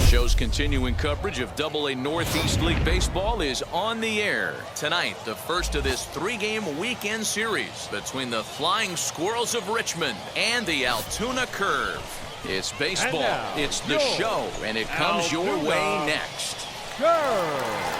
Show's continuing coverage of Double-A Northeast League Baseball is on the air. Tonight, the first of this three-game weekend series between the Flying Squirrels of Richmond and the Altoona Curve. It's baseball, now, it's the show, and it comes your Altoona way next. Curve.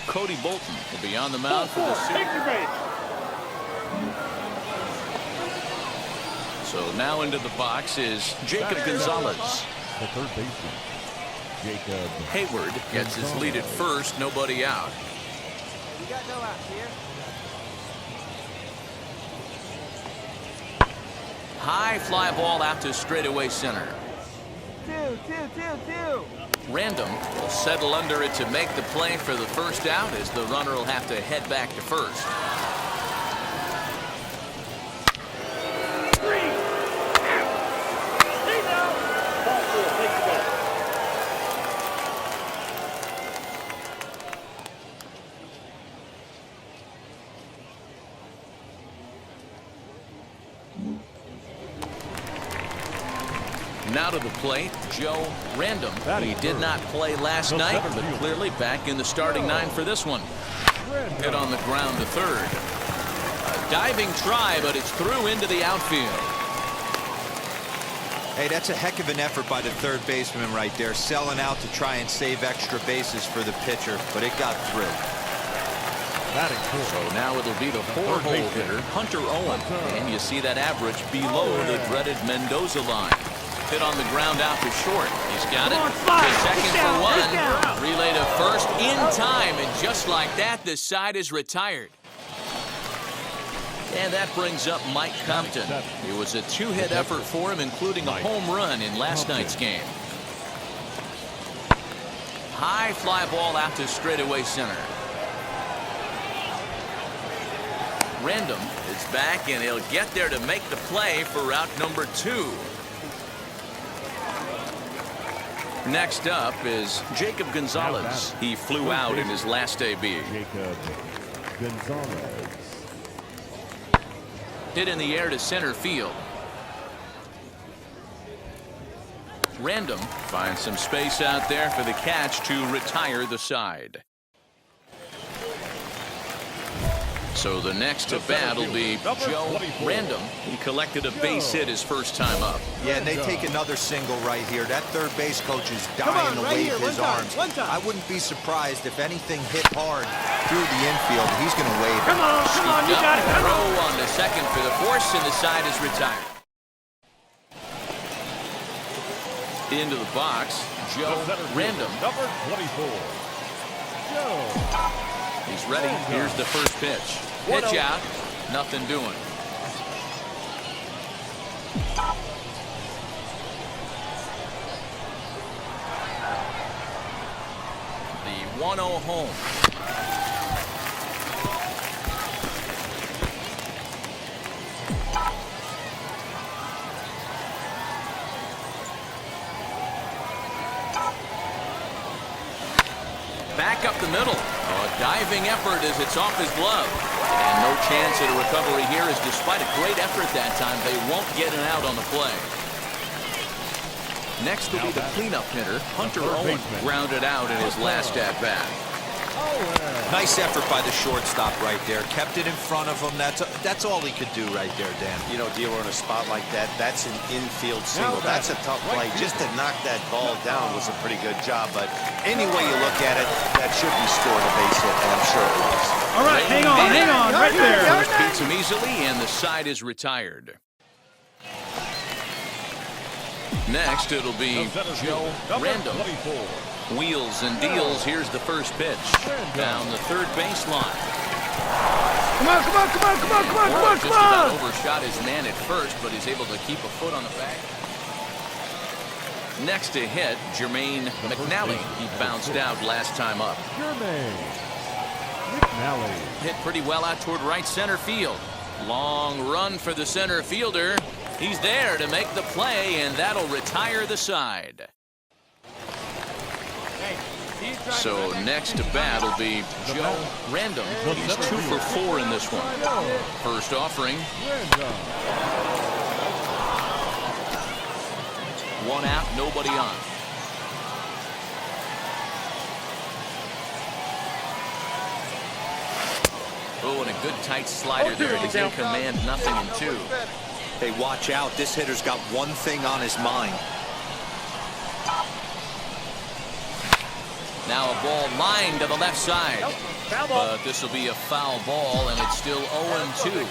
Cody Bolton will be on the mound for the series. So now into the box is Jacob Gonzalez. The third baseman, Jacob Hayward gets his lead at first, nobody out. You got no out here. High fly ball out to straightaway center. Two. Random will settle under it to make the play for the first out as the runner will have to head back to first. Now to the plate, Joe Random. He did not play last night, but clearly back in the starting nine for this one. Hit on the ground to third. A diving try, but it's through into the outfield. Hey, that's a heck of an effort by the third baseman right there, selling out to try and save extra bases for the pitcher, but it got through. So now it'll be the four-hole hitter, Hunter Owen. And you see that average below the dreaded Mendoza line. Hit on the ground out to short. He's got it. To second for one. Relay to first in time. And just like that, the side is retired. And that brings up Mike Compton. It was a two-hit effort for him, including a home run in last night's game. High fly ball out to straightaway center. Random is back, and he'll get there to make the play for route number 2. Next up is Jacob Gonzalez. He flew out in his last AB. Jacob Gonzalez. Hit in the air to center field. Random finds some space out there for the catch to retire the side. So the next to bat will be Joe Random. He collected a base hit his first time up. Yeah, and they take another single right here. That third base coach is dying to wave his arms. I wouldn't be surprised if anything hit hard through the infield. He's going to wave it. Come on, you got it. Throw on the second for the force, and the side is retired. Into the box, Joe Random. Number 24. Joe. He's ready. Here's the first pitch. Pitch out. Nothing doing. The 1-0 home. Back up the middle. A diving effort as it's off his glove. And no chance at a recovery here, as despite a great effort that time, they won't get an out on the play. Next will be the cleanup hitter, Hunter Owen, grounded out in his last at-bat. Nice effort by the shortstop right there. Kept it in front of him. That's all he could do right there, Dan. You know, dealer in a spot like that, that's an infield single. That's a tough play. Just to knock that ball down was a pretty good job. But any way you look at it, that should be scored a base hit, and I'm sure it was. All right, hang on, right there. First beats him easily, and the side is retired. Next, it'll be Joe Random. Wheels and deals. Here's the first pitch. Down the third baseline. Come on. Just about overshot his man at first, but he's able to keep a foot on the bag. Next to hit, Jermaine McNally. He bounced out last time up. Jermaine McNally. Hit pretty well out toward right center field. Long run for the center fielder. He's there to make the play, and that'll retire the side. So next to bat will be Joe Random. He's 2 for 4 in this one. First offering. Random. 1 out, nobody on. Oh, and a good tight slider there. He's in command, nothing in 2. Hey, watch out. This hitter's got one thing on his mind. Now a ball lined to the left side. But this will be a foul ball, and it's still 0-2.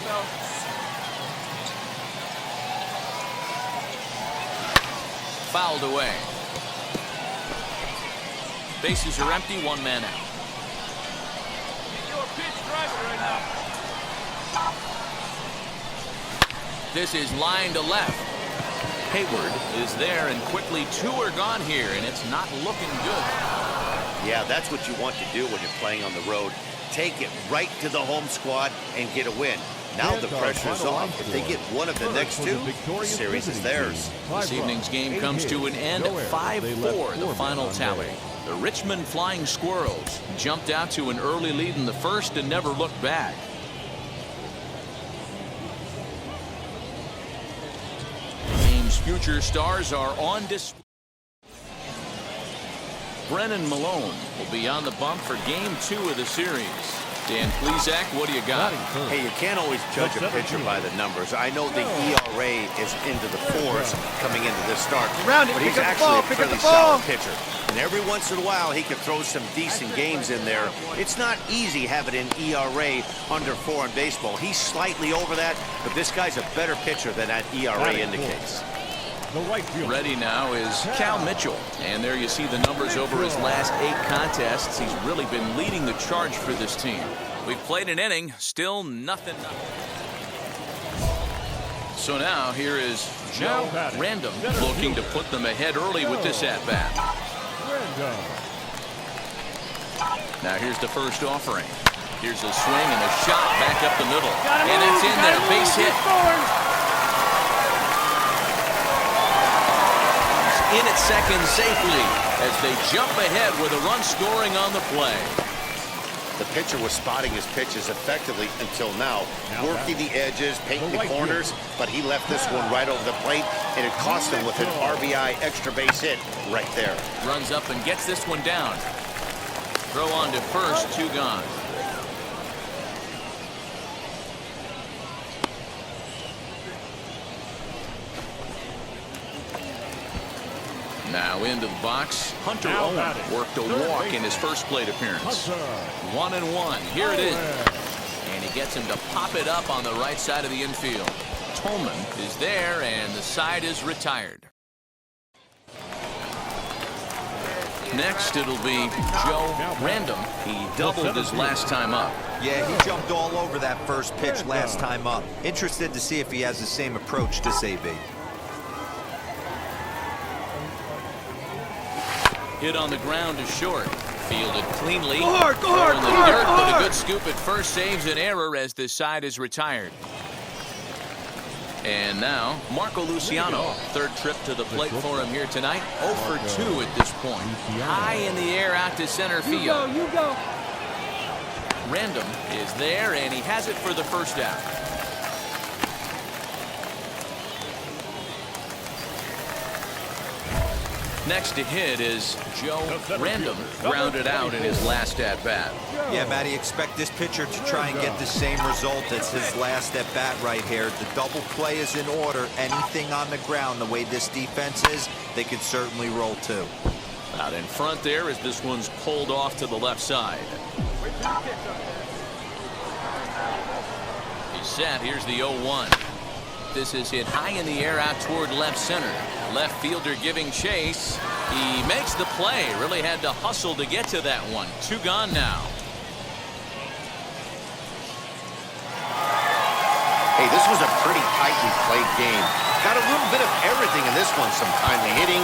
Fouled away. Bases are empty, 1 man out. This is line to left. Hayward is there, and quickly 2 are gone here, and it's not looking good. Yeah, that's what you want to do when you're playing on the road. Take it right to the home squad and get a win. Now the pressure's off. If they get one of the next 2, the series is theirs. This evening's game comes to an end, 5-4, the final tally. The Richmond Flying Squirrels jumped out to an early lead in the first and never looked back. The team's future stars are on display. Brennan Malone will be on the bump for Game 2 of the series. Dan Plesac, what do you got? Hey, you can't always judge a pitcher by the numbers. I know the ERA is into the 4s coming into this start, Around it, but he's pick up the actually ball, a pick up pretty the ball. solid pitcher. And every once in a while, he can throw some decent games in there. It's not easy having an ERA under 4 in baseball. He's slightly over that, but this guy's a better pitcher than that ERA indicates. The right fielder. Ready now is Cal Mitchell. And there you see the numbers over his last 8 contests. He's really been leading the charge for this team. We've played an inning, still nothing. So now here is Joe Random looking to put them ahead early with this at-bat. Random. Now here's the first offering. Here's a swing and a shot back up the middle. And it's in there, base hit. In at second safely as they jump ahead with a run scoring on the play. The pitcher was spotting his pitches effectively until now, working the edges, painting the corners, but he left this one right over the plate, and it cost him with an RBI extra base hit right there. Runs up and gets this one down. Throw on to first, 2 gone. Now into the box, Hunter Owen worked a walk in his first plate appearance. 1-1. Here it is. And he gets him to pop it up on the right side of the infield. Tolman is there, and the side is retired. Next, it'll be Joe Random. He doubled his last time up. Yeah, he jumped all over that first pitch last time up. Interested to see if he has the same approach to AB. Hit on the ground to short. Fielded cleanly. Go hard, go hard, in go the hard, dirt, go but a hard. good scoop at first saves an error as the side is retired. And now, Marco Luciano. Third trip to the plate for him here tonight. 0 for 2 at this point. High in the air out to center field. You go. Random is there, and he has it for the first out. Next to hit is Joe Random, grounded out in his last at-bat. Yeah, Matty, expect this pitcher to try and get the same result as his last at-bat right here. The double play is in order. Anything on the ground, the way this defense is, they could certainly roll too. Out in front there as this one's pulled off to the left side. He's set. Here's the 0-1. This is hit high in the air out toward left center. Left fielder giving chase. He makes the play. Really had to hustle to get to that one. 2 gone now. Hey, this was a pretty tightly played game. Got a little bit of everything in this one. Some timely hitting,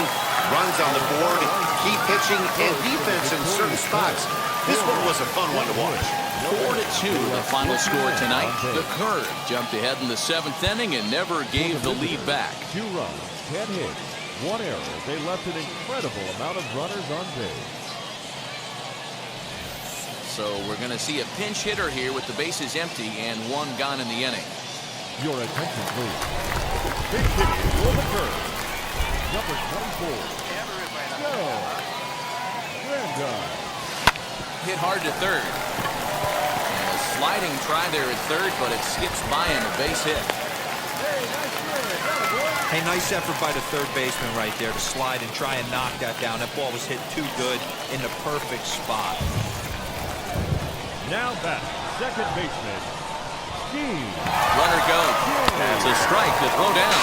runs on the board, key pitching, and defense in certain spots. This one was a fun one to watch. 4-2, the final score tonight. The Curve jumped ahead in the 7th inning and never gave the lead back. 2 runs, 10 hits, 1 error. They left an incredible amount of runners on base. So we're going to see a pinch hitter here with the bases empty and one gone in the inning. Your attention, please. Big hit for the curve. Number 24. Joe Rendon. Hit hard to third. And a sliding try there at third, but it skips by him, a base hit. Hey, nice effort by the third baseman right there to slide and try and knock that down. That ball was hit too good in the perfect spot. Now back, second baseman, Gene. Runner goes. That's a strike to throw down.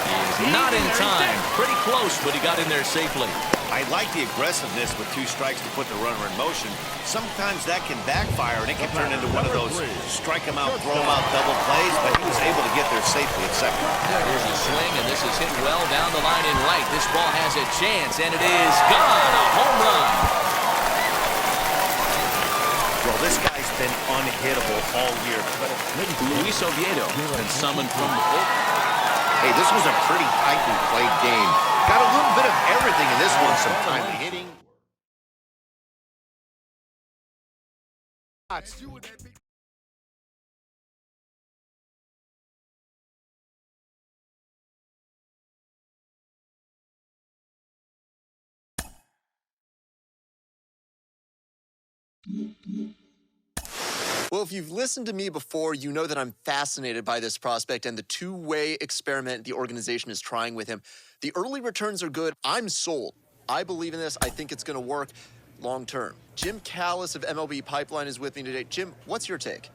He's not in time. Pretty close, but he got in there safely. I like the aggressiveness with 2 strikes to put the runner in motion. Sometimes that can backfire, and it can turn into one of those strike him out, throw him out double plays, but he was able to get there safely at second. Here's a swing, and this is hit well down the line in right. This ball has a chance, and it is gone. A home run. Well, this guy's been unhittable all year. Luis Oviedo been summoned from the bullpen. Hey, this was a pretty tightly played game. Got a little bit of everything in this one. Some timely hitting. Well, if you've listened to me before, you know that I'm fascinated by this prospect and the two-way experiment the organization is trying with him. The early returns are good. I'm sold. I believe in this. I think it's going to work long term. Jim Callis of MLB Pipeline is with me today. Jim, what's your take?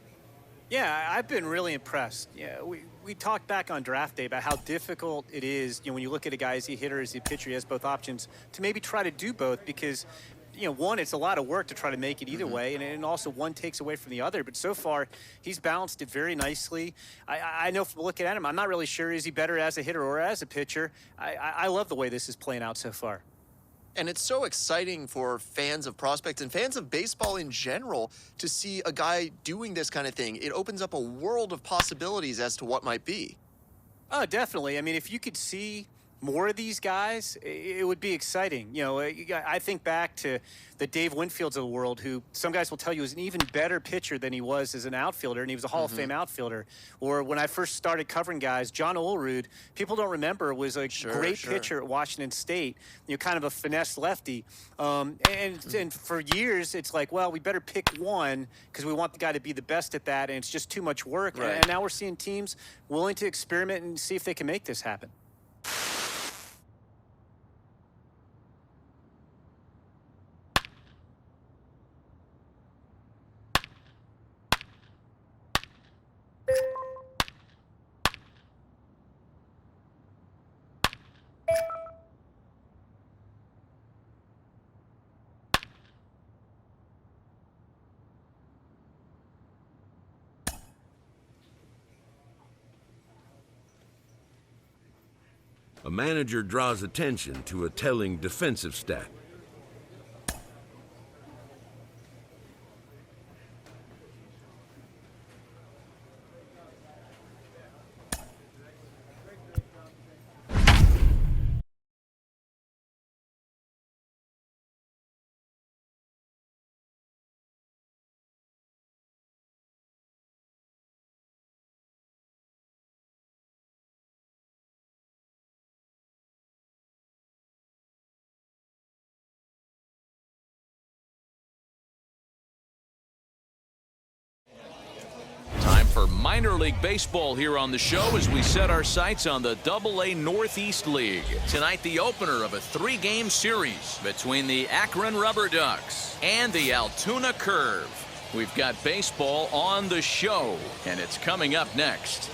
Yeah, I've been really impressed. Yeah, we talked back on draft day about how difficult it is, when you look at a guy, is he a hitter, is he a pitcher, he has both options, to maybe try to do both because, one, it's a lot of work to try to make it either way, and also one takes away from the other. But so far, he's balanced it very nicely. I know from looking at him, I'm not really sure is he better as a hitter or as a pitcher. I love the way this is playing out so far. And it's so exciting for fans of prospects and fans of baseball in general to see a guy doing this kind of thing. It opens up a world of possibilities as to what might be. Oh, definitely. I mean, if you could see more of these guys, it would be exciting. I think back to the Dave Winfields of the world, who some guys will tell you is an even better pitcher than he was as an outfielder, and he was a Hall of Fame outfielder. Or when I first started covering guys, John Olerud, people don't remember, was a great pitcher at Washington State, kind of a finesse lefty. And for years, it's like, well, we better pick one because we want the guy to be the best at that, and it's just too much work. Right. And now we're seeing teams willing to experiment and see if they can make this happen. A manager draws attention to a telling defensive stat. For minor league baseball here on the show as we set our sights on the AA Northeast League. Tonight, the opener of a 3-game series between the Akron Rubber Ducks and the Altoona Curve. We've got baseball on the show, and it's coming up next.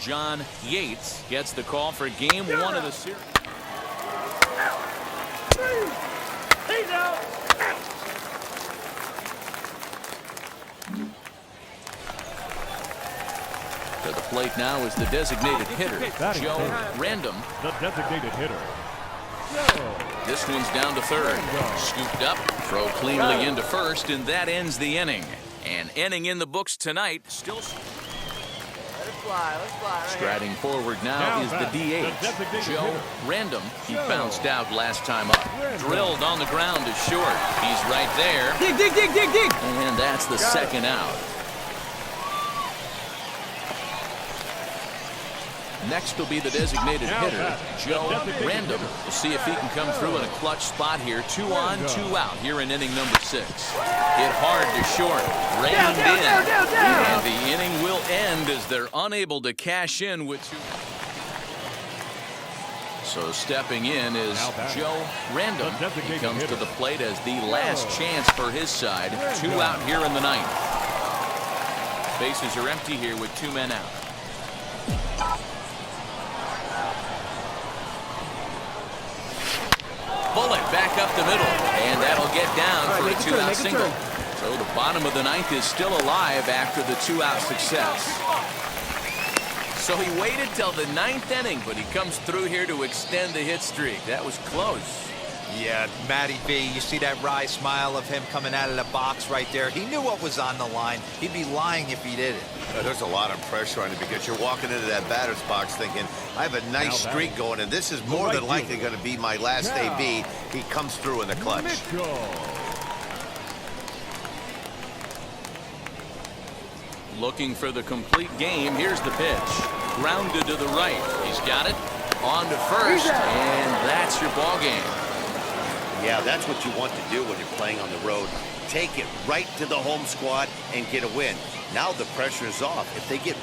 John Yates gets the call for game 1 of the series. He's out. To the plate now is the designated hitter, Joe Random. The designated hitter, Joe. This one's down to third. Scooped up, throw cleanly into first, and that ends the inning. An inning in the books tonight. Still. Striding forward now is the DH, Joe Random. He bounced out last time up. Drilled on the ground to short. He's right there. Dig. And that's the second out. Next will be the designated hitter, Joe Random. We'll see if he can come through in a clutch spot here. 2 on, 2 out here in inning number 6. Hit hard to short. Reined in. And the inning will end as they're unable to cash in with 2. So stepping in is Joe Random. He comes to the plate as the last chance for his side. 2 out here in the 9th. Bases are empty here with 2 men out. Bullet back up the middle, and that'll get down for a 2-out single. So the bottom of the 9th is still alive after the 2-out success. So he waited till the 9th inning, but he comes through here to extend the hit streak. That was close. Yeah, Matty B, you see that wry smile of him coming out of the box right there. He knew what was on the line. He'd be lying if he didn't. There's a lot of pressure on it because you're walking into that batter's box thinking, I have a nice streak going, and this is more than likely going to be my last AB. He comes through in the clutch. Looking for the complete game. Here's the pitch. Grounded to the right. He's got it. On to first, and that's your ball game. Yeah, that's what you want to do when you're playing on the road. Take it right to the home squad and get a win. Now the pressure is off. If they get